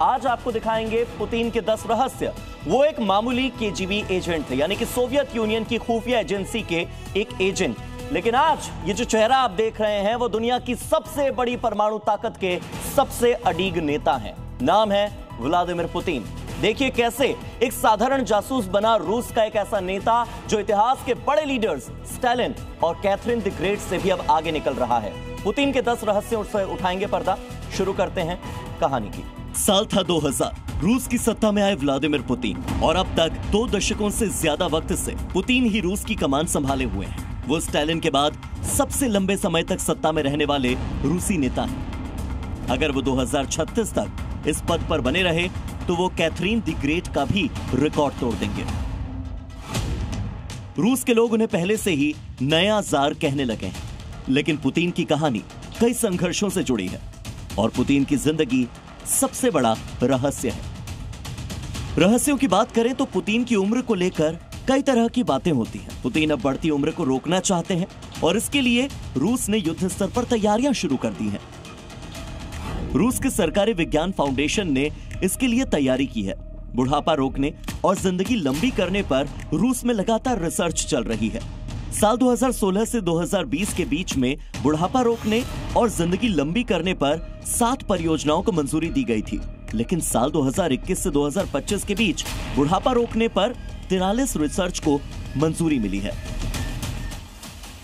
आज आपको दिखाएंगे पुतिन के 10 रहस्य। वो एक मामूली केजीबी एजेंट थे, यानी कि सोवियत यूनियन की खुफिया एजेंसी के एक एजेंट। लेकिन आज ये जो चेहरा आप देख रहे हैं वो दुनिया की सबसे बड़ी परमाणु ताकत के सबसे अडीग नेता हैं। नाम है व्लादिमीर पुतिन। देखिए कैसे एक साधारण जासूस बना रूस का एक ऐसा नेता जो इतिहास के बड़े लीडर्स स्टालिन और कैथरीन द ग्रेट से भी अब आगे निकल रहा है। पुतिन के 10 रहस्यों से उठाएंगे पर्दा। शुरू करते हैं कहानी की। साल था 2000। रूस की सत्ता में आए व्लादिमीर पुतिन और अब तक 2 दशकों से ज्यादा वक्त से पुतिन ही रूस की कमान संभाले हुए हैं। वो स्टालिन के बाद सबसे लंबे समय तक सत्ता में रहने वाले रूसी नेता हैं। अगर वो 2036 तक इस पद पर बने रहे तो वो कैथरीन द ग्रेट का भी रिकॉर्ड तोड़ देंगे। रूस के लोग उन्हें पहले से ही नया जार कहने लगे हैं, लेकिन पुतिन की कहानी कई संघर्षों से जुड़ी है और पुतिन की जिंदगी सबसे बड़ा रहस्य है। रहस्यों की बात करें तो पुतिन की उम्र को लेकर कई तरह की बातें होती हैं। पुतिन अब बढ़ती उम्र को रोकना चाहते हैं और इसके लिए रूस ने युद्ध स्तर पर तैयारियां शुरू कर दी हैं। रूस के सरकारी विज्ञान फाउंडेशन ने इसके लिए तैयारी की है। बुढ़ापा रोकने और जिंदगी लंबी करने पर रूस में लगातार रिसर्च चल रही है। साल 2016 से 2020 के बीच में बुढ़ापा रोकने और जिंदगी लंबी करने पर 7 परियोजनाओं को मंजूरी दी गई थी, लेकिन साल 2021 से 2025 के बीच बुढ़ापा रोकने पर 43 रिसर्च को मंजूरी मिली है।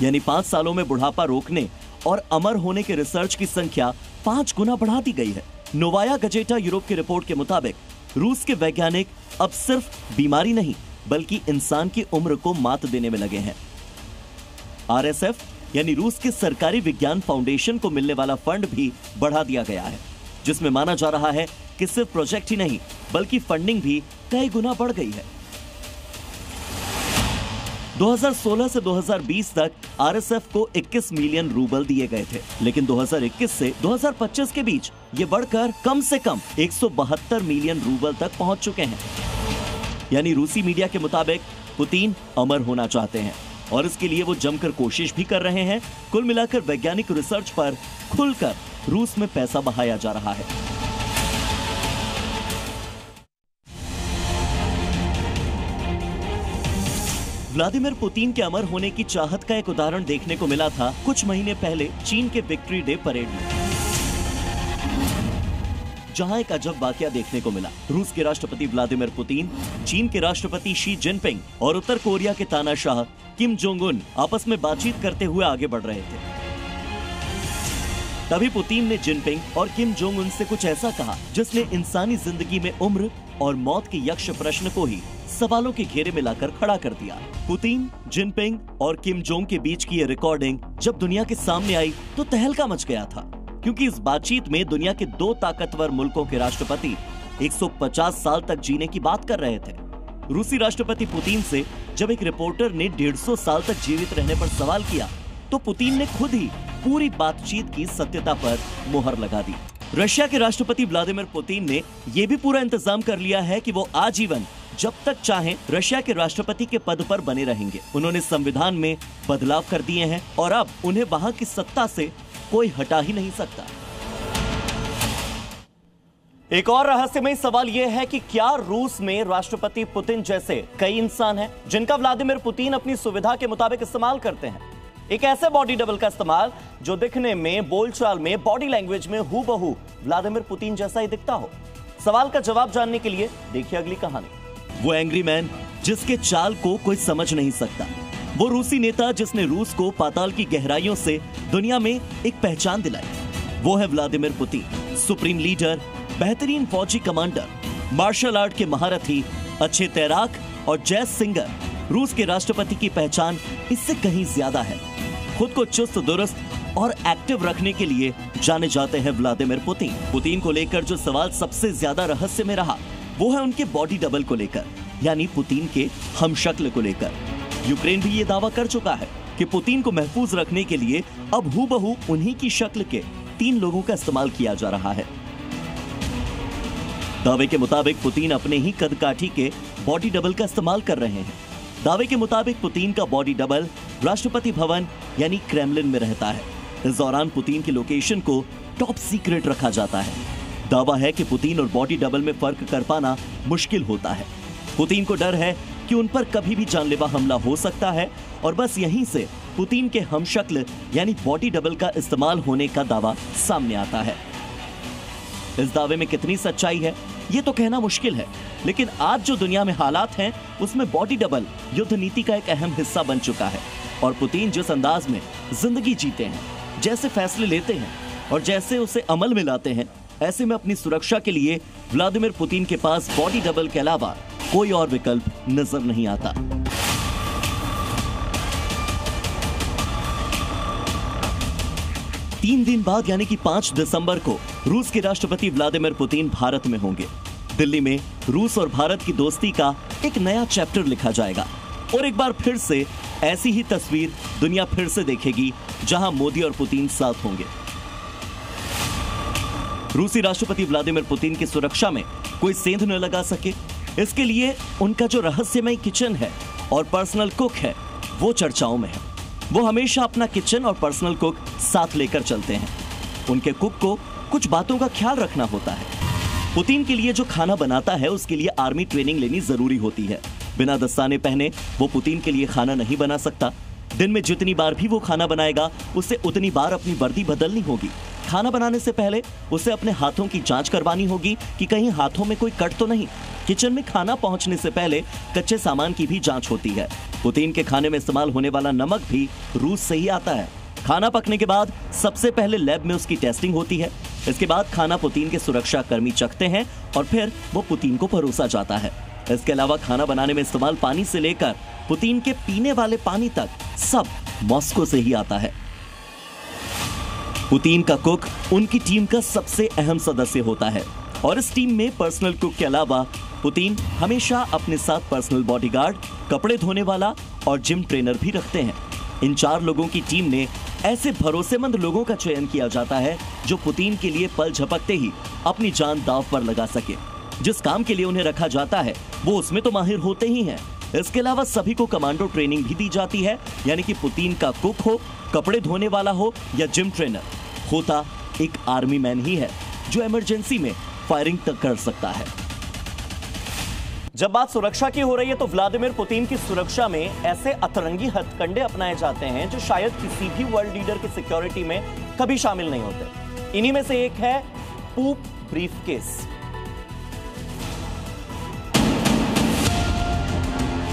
यानी 5 सालों में बुढ़ापा रोकने और अमर होने के रिसर्च की संख्या 5 गुना बढ़ा दी गई है। नोवाया गजेटा यूरोप की रिपोर्ट के मुताबिक रूस के वैज्ञानिक अब सिर्फ बीमारी नहीं बल्कि इंसान की उम्र को मात देने में लगे हैं। आरएसएफ यानी रूस के सरकारी विज्ञान फाउंडेशन को मिलने वाला फंड भी बढ़ा दिया गया है, जिसमें माना जा रहा है कि सिर्फ प्रोजेक्ट ही नहीं बल्कि फंडिंग भी कई गुना बढ़ गई है। 2016 से 2020 तक आरएसएफ को 21 मिलियन रूबल दिए गए थे, लेकिन 2021 से 2025 के बीच ये बढ़कर कम से कम 172 मिलियन रूबल तक पहुंच चुके हैं। यानी रूसी मीडिया के मुताबिक पुतिन अमर होना चाहते हैं और इसके लिए वो जमकर कोशिश भी कर रहे हैं। कुल मिलाकर वैज्ञानिक रिसर्च पर खुलकर रूस में पैसा बहाया जा रहा है। व्लादिमीर पुतिन के अमर होने की चाहत का एक उदाहरण देखने को मिला था कुछ महीने पहले चीन के विक्ट्री डे परेड में, जहां एक अजब वाकया देखने को मिला। रूस के राष्ट्रपति व्लादिमीर पुतिन, चीन के राष्ट्रपति शी जिनपिंग और उत्तर कोरिया के तानाशाह किम जोंग उन आपस में बातचीत करते हुए आगे बढ़ रहे थे। तभी पुतिन ने जिनपिंग और किम जोंग उन से कुछ ऐसा कहा जिसने इंसानी जिंदगी में उम्र और मौत के यक्ष प्रश्न को ही सवालों के घेरे में लाकर खड़ा कर दिया। पुतिन, जिनपिंग और किम जोंग के बीच की ये रिकॉर्डिंग जब दुनिया के सामने आई तो तहलका मच गया था, क्योंकि इस बातचीत में दुनिया के 2 ताकतवर मुल्कों के राष्ट्रपति 150 साल तक जीने की बात कर रहे थे। रूसी राष्ट्रपति पुतिन से जब एक रिपोर्टर ने 150 साल तक जीवित रहने पर सवाल किया तो पुतिन ने खुद ही पूरी बातचीत की सत्यता पर मुहर लगा दी। रशिया के राष्ट्रपति व्लादिमीर पुतिन ने यह भी पूरा इंतजाम कर लिया है कि वो आजीवन जब तक चाहें रशिया के राष्ट्रपति के पद पर बने रहेंगे। उन्होंने संविधान में बदलाव कर दिए हैं और अब उन्हें वहां की सत्ता से कोई हटा ही नहीं सकता। एक और रहस्यमय सवाल यह है कि क्या रूस में राष्ट्रपति पुतिन जैसे कई इंसान हैं जिनका व्लादिमीर पुतिन अपनी सुविधा के मुताबिक इस्तेमाल करते हैं। एक ऐसे बॉडी डबल का इस्तेमाल जो दिखने में, बोलचाल में, बॉडी लैंग्वेज में हूबहू व्लादिमीर पुतिन जैसा ही दिखता हो। सवाल का जवाब जानने के लिए देखिए अगली कहानी। वो एंग्री मैन जिसके चाल को कोई समझ नहीं सकता, वो रूसी नेता जिसने रूस को पाताल की गहराइयों से दुनिया में एक पहचान दिलाई। वो है व्लादिमीर पुतिन, सुप्रीम लीडर, बेहतरीन फौजी कमांडर, मार्शल आर्ट के महारथी, अच्छे तैराक और जैज सिंगर। रूस के राष्ट्रपति की पहचान इससे कहीं ज्यादा है। खुद को चुस्त दुरुस्त और एक्टिव रखने के लिए जाने जाते हैं व्लादिमीर पुतिन। पुतिन को लेकर जो सवाल सबसे ज्यादा रहस्य में रहा वो है उनके बॉडी डबल को लेकर, यानी पुतिन के हमशक्ल को लेकर। यूक्रेन भी ये दावा कर चुका है कि पुतिन को महफूज रखने के लिए अब हूबहू उन्हीं की शक्ल के 3 लोगों का इस्तेमाल किया जा रहा है। दावे के मुताबिक पुतिन अपने ही कदकाठी के बॉडी डबल का इस्तेमाल कर रहे हैं। दावे के मुताबिक पुतिन का बॉडी डबल राष्ट्रपति भवन यानी क्रेमलिन में रहता है। इस दौरान पुतिन की लोकेशन को टॉप सीक्रेट रखा जाता है। दावा है कि पुतिन और बॉडी डबल में फर्क कर पाना मुश्किल होता है। पुतिन को डर है कि उन पर कभी भी जानलेवा हमला हो सकता है और बस यहीं से पुतिन के हमशक्ल यानी बॉडी डबल का इस्तेमाल होने का दावा सामने आता है। इस दावे में कितनी सच्चाई है ये तो कहना मुश्किल है, लेकिन आज जो दुनिया में हालात हैं उसमें बॉडी डबल युद्ध नीति का एक अहम हिस्सा बन चुका है। और पुतिन जिस अंदाज में जिंदगी जीते हैं, जैसे फैसले लेते हैं और जैसे उसे अमल में लाते हैं, ऐसे में अपनी सुरक्षा के लिए व्लादिमीर पुतिन के पास बॉडी डबल के अलावा कोई और विकल्प नजर नहीं आता। तीन दिन बाद यानी कि 5 दिसंबर को रूस के राष्ट्रपति व्लादिमीर पुतिन भारत में होंगे। दिल्ली में रूस और भारत की दोस्ती का एक नया चैप्टर लिखा जाएगा और एक बार फिर से ऐसी ही तस्वीर दुनिया फिर से देखेगी जहां मोदी और पुतिन साथ होंगे। रूसी राष्ट्रपति व्लादिमीर पुतिन की सुरक्षा में कोई सेंध न लगा सके, इसके लिए उनका जो रहस्यमय किचन है और पर्सनल कुक है वो चर्चाओं में है। वो हमेशा अपना किचन और पर्सनल कुक साथ लेकर चलते हैं। उनके कुक को कुछ बातों का ख्याल रखना होता है। पुतिन के लिए जो खाना बनाता है उसके लिए आर्मी ट्रेनिंग लेनी जरूरी होती है। बिना दस्ताने पहने वो पुतिन के लिए खाना नहीं बना सकता। दिन में जितनी बार भी वो खाना बनाएगा उसे उतनी बार अपनी वर्दी बदलनी होगी। खाना बनाने से पहले उसे अपने हाथों की जांच करवानी होगी कि कहीं हाथों में कोई कट तो नहीं। किचन में खाना पहुंचने से पहले कच्चे सामान की भी जांच होती है। पुतिन के खाने में इस्तेमाल होने वाला नमक भी रूस से ही आता है। खाना पकने के बाद सबसे पहले लैब में उसकी टेस्टिंग होती है। इसके बाद खाना पुतिन के सुरक्षा कर्मी चखते हैं और फिर वो पुतिन को परोसा जाता है। इसके अलावा खाना बनाने में इस्तेमाल पानी से लेकर पुतिन के पीने वाले पानी तक सब मॉस्को से ही आता है। पुतिन का कुक उनकी टीम का सबसे अहम सदस्य होता है और इस टीम में पर्सनल कुक के अलावा पुतिन हमेशा अपने साथ पर्सनल बॉडीगार्ड, कपड़े धोने वाला और जिम ट्रेनर भी रखते हैं। इन 4 लोगों की टीम ने ऐसे भरोसेमंद लोगों का चयन किया जाता है जो पुतिन के लिए पल झपकते ही अपनी जान दांव पर लगा सके। जिस काम के लिए उन्हें रखा जाता है वो उसमें तो माहिर होते ही हैं। इसके अलावा सभी को कमांडो ट्रेनिंग भी दी जाती है, यानी कि पुतिन का कुक हो, कपड़े धोने वाला हो या जिम ट्रेनर, होता एक आर्मी मैन ही है जो इमरजेंसी में फायरिंग तक कर सकता है। जब बात सुरक्षा की हो रही है तो व्लादिमीर पुतिन की सुरक्षा में ऐसे अतरंगी हथकंडे अपनाए जाते हैं जो शायद किसी भी वर्ल्ड लीडर की सिक्योरिटी में कभी शामिल नहीं होते। इन्हीं में से एक है पूप ब्रीफकेस।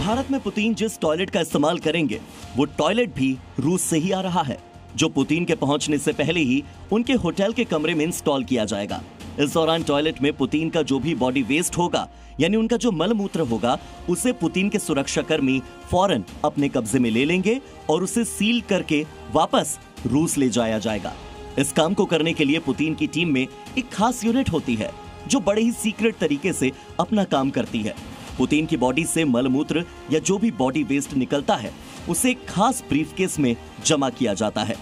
भारत में पुतिन जिस टॉयलेट का इस्तेमाल करेंगे वो टॉयलेट भी रूस से ही आ रहा है, जो पुतिन के पहुंचने से पहले ही उनके होटल के कमरे में इंस्टॉल किया जाएगा। इस दौरान टॉयलेट में पुतिन का जो भी बॉडी वेस्ट होगा, यानी उनका जो मलमूत्र होगा, उसे पुतिन के सुरक्षाकर्मी फौरन अपने कब्जे में ले लेंगे और उसे सील करके वापस रूस ले जाया जाएगा। इस काम को करने के लिए पुतिन की टीम में एक खास यूनिट होती है जो बड़े ही सीक्रेट तरीके से अपना काम करती है। पुतिन की बॉडी से मलमूत्र या जो भी बॉडी वेस्ट निकलता है उसे एक खास ब्रीफकेस में जमा किया जाता है।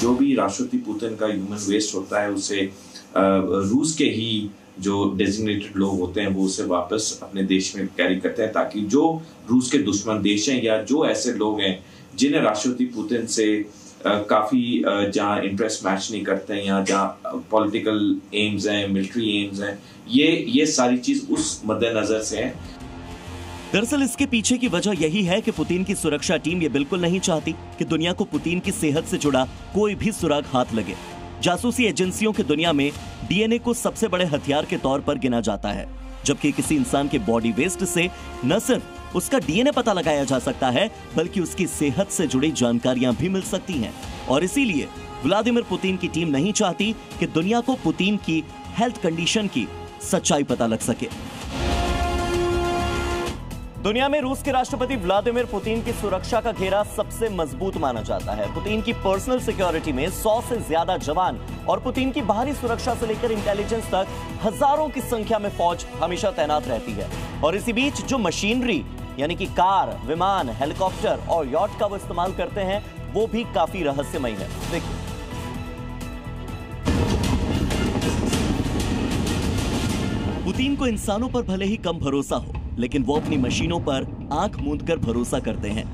जो भी राष्ट्रपति पुतिन का ह्यूमन वेस्ट होता है उसे रूस के ही जो डेजिग्नेटेड लोग होते हैं वो उसे वापस अपने देश में कैरी करते हैं, ताकि जो रूस के दुश्मन देश हैं या जो ऐसे लोग हैं जिन्हें राष्ट्रपति पुतिन से काफी जहाँ इंटरेस्ट मैच नहीं करते हैं या जहाँ पॉलिटिकल एम्स हैं, मिलिट्री एम्स हैं, ये सारी चीज उस मद्देनजर से है। दरअसल इसके पीछे की वजह यही है कि पुतिन की सुरक्षा टीम ये बिल्कुल नहीं चाहती कि दुनिया को पुतिन की सेहत से जुड़ा कोई भी सुराग हाथ लगे। जासूसी एजेंसियों की दुनिया में डीएनए को सबसे बड़े हथियार के तौर पर गिना जाता है, जबकि किसी इंसान के बॉडी वेस्ट से न सिर्फ उसका डीएनए पता लगाया जा सकता है बल्कि उसकी सेहत से जुड़ी जानकारियां भी मिल सकती हैं। और इसीलिए व्लादिमीर पुतिन की टीम नहीं चाहती कि दुनिया को पुतिन की हेल्थ कंडीशन की सच्चाई पता लग सके। दुनिया में रूस के राष्ट्रपति व्लादिमीर पुतिन की सुरक्षा का घेरा सबसे मजबूत माना जाता है। पुतिन की पर्सनल सिक्योरिटी में 100 से ज्यादा जवान और पुतिन की बाहरी सुरक्षा से लेकर इंटेलिजेंस तक हजारों की संख्या में फौज हमेशा तैनात रहती है। और इसी बीच जो मशीनरी यानी कि कार, विमान, हेलीकॉप्टर और यॉट का वो इस्तेमाल करते हैं वो भी काफी रहस्यमय है। देखिए, पुतिन को इंसानों पर भले ही कम भरोसा हो, लेकिन वो अपनी मशीनों पर आंख मूंदकर भरोसा करते हैं।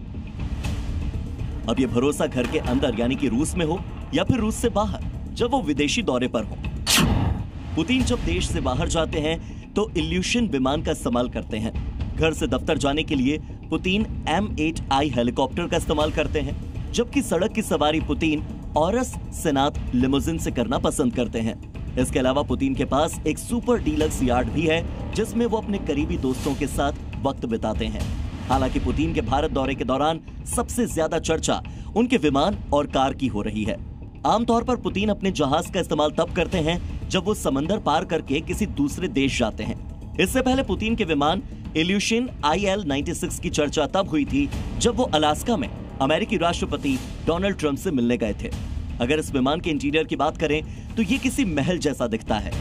अब ये भरोसा घर के अंदर यानी कि रूस में हो या फिर रूस से बाहर जब वो विदेशी दौरे पर हो। पुतिन जब देश से बाहर जाते हैं तो इल्यूशन विमान का इस्तेमाल करते हैं। घर से दफ्तर जाने के लिए पुतिन M8I हेलीकॉप्टर का इस्तेमाल करते हैं, जबकि सड़क की सवारी पुतिन ऑरस सेनात लिमोजिन से करना पसंद करते हैं। इसके अलावा पुतिन के पास एक सुपर डीलक्स यार्ड भी है, जिसमें वो अपने करीबी दोस्तों के साथ वक्त बिताते हैं। हालांकि पुतिन के भारत दौरे के दौरान सबसे ज्यादा चर्चा उनके विमान और कार की हो रही है। आमतौर पर पुतिन अपने जहाज का इस्तेमाल तब करते हैं जब वो समंदर पार करके किसी दूसरे देश जाते हैं। इससे पहले पुतिन के विमान इल्यूशन IL-96 की चर्चा तब हुई थी जब वो अलास्का में अमेरिकी राष्ट्रपति डोनाल्ड ट्रंप से मिलने गए थे। अगर इस विमान के इंटीरियर की बात करें तो ये किसी महल जैसा दिखता है।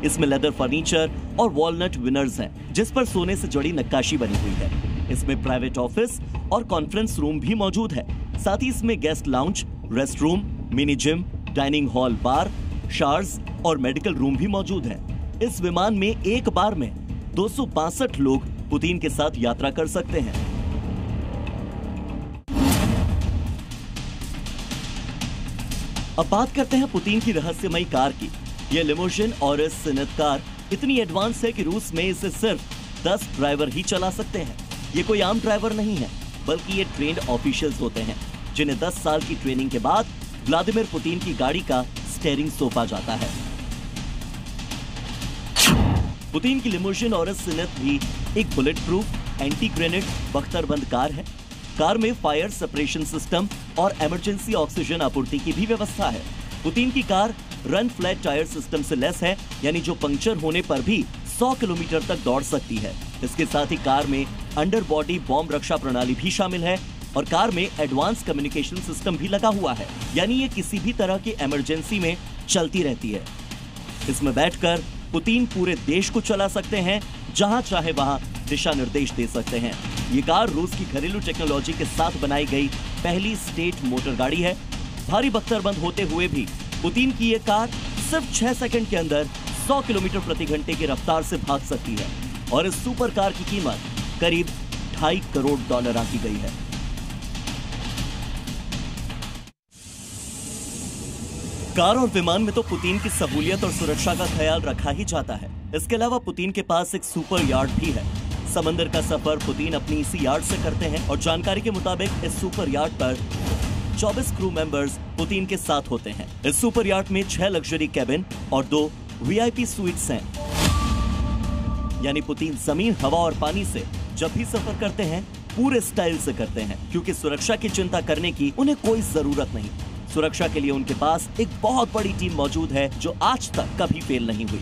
इसमें लेदर फर्नीचर और वॉलनट विनर्स हैं, जिस पर सोने से जुड़ी नक्काशी बनी हुई है। इसमें प्राइवेट ऑफिस और कॉन्फ्रेंस रूम भी मौजूद है। साथ ही इसमें guest lounge, rest room, mini gym, dining hall, bar, showers और मेडिकल रूम भी मौजूद हैं। इस विमान में एक बार में 262 लोग पुतिन के साथ यात्रा कर सकते हैं। अब बात करते हैं पुतिन की रहस्यमयी कार की। यह लिमोजिन ऑरस सेनेट कार इतनी एडवांस है कि रूस में इसे सिर्फ 10 ड्राइवर ही चला सकते हैं। ये कोई आम ड्राइवर नहीं है, बल्कि ये ट्रेन्ड ऑफिशियल्स होते हैं, जिन्हें 10 साल की ट्रेनिंग के बाद व्लादिमीर पुतिन की गाड़ी का स्टीयरिंग सौंपा जाता है। पुतिन की लिमोजिन ऑरस सेनेट भी एक बुलेट प्रूफ एंटी ग्रेनेड बख्तरबंद कार है। कार में फायर सेपरेशन सिस्टम और इमरजेंसी ऑक्सीजन आपूर्ति की भी व्यवस्था है। पुतिन की car run flat tyre system से लैस है, यानी जो पंक्चर होने पर भी 100 किलोमीटर तक दौड़ सकती है। इसके साथ ही कार में अंडर बॉडी बॉम्ब रक्षा प्रणाली भी शामिल है और कार में एडवांस कम्युनिकेशन सिस्टम भी लगा हुआ है, यानी ये किसी भी तरह की इमरजेंसी में चलती रहती है। इसमें बैठकर पुतिन पूरे देश को चला सकते हैं, जहां चाहे वहां दिशा निर्देश दे सकते हैं। ये कार रूस की घरेलू टेक्नोलॉजी के साथ बनाई गई पहली स्टेट मोटर गाड़ी है। भारी बख्तरबंद होते हुए भी पुतिन की ये कार सिर्फ 6 सेकंड के अंदर 100 किलोमीटर प्रति घंटे की रफ्तार से भाग सकती है और इस सुपर कार की कीमत करीब $2.5 करोड़ आंकी गई है। कार और विमान में तो पुतिन की सहूलियत और सुरक्षा का ख्याल रखा ही जाता है। इसके अलावा पुतिन के पास एक सुपर यार्ड भी है। समंदर का सफर पुतिन अपनी इसी यार्ड से करते हैं और जानकारी के मुताबिक इस सुपर यार्ड पर 24 क्रू मेंबर्स पुतिन के साथ होते हैं। इस सुपर यार्ड में 6 लग्जरी कैबिन और 2 VIP स्वीट्स हैं। यानी पुतिन जमीन, हवा और पानी से जब भी सफर करते हैं पूरे स्टाइल से करते हैं, क्योंकि सुरक्षा की चिंता करने की उन्हें कोई जरूरत नहीं। सुरक्षा के लिए उनके पास एक बहुत बड़ी टीम मौजूद है जो आज तक कभी फेल नहीं हुई।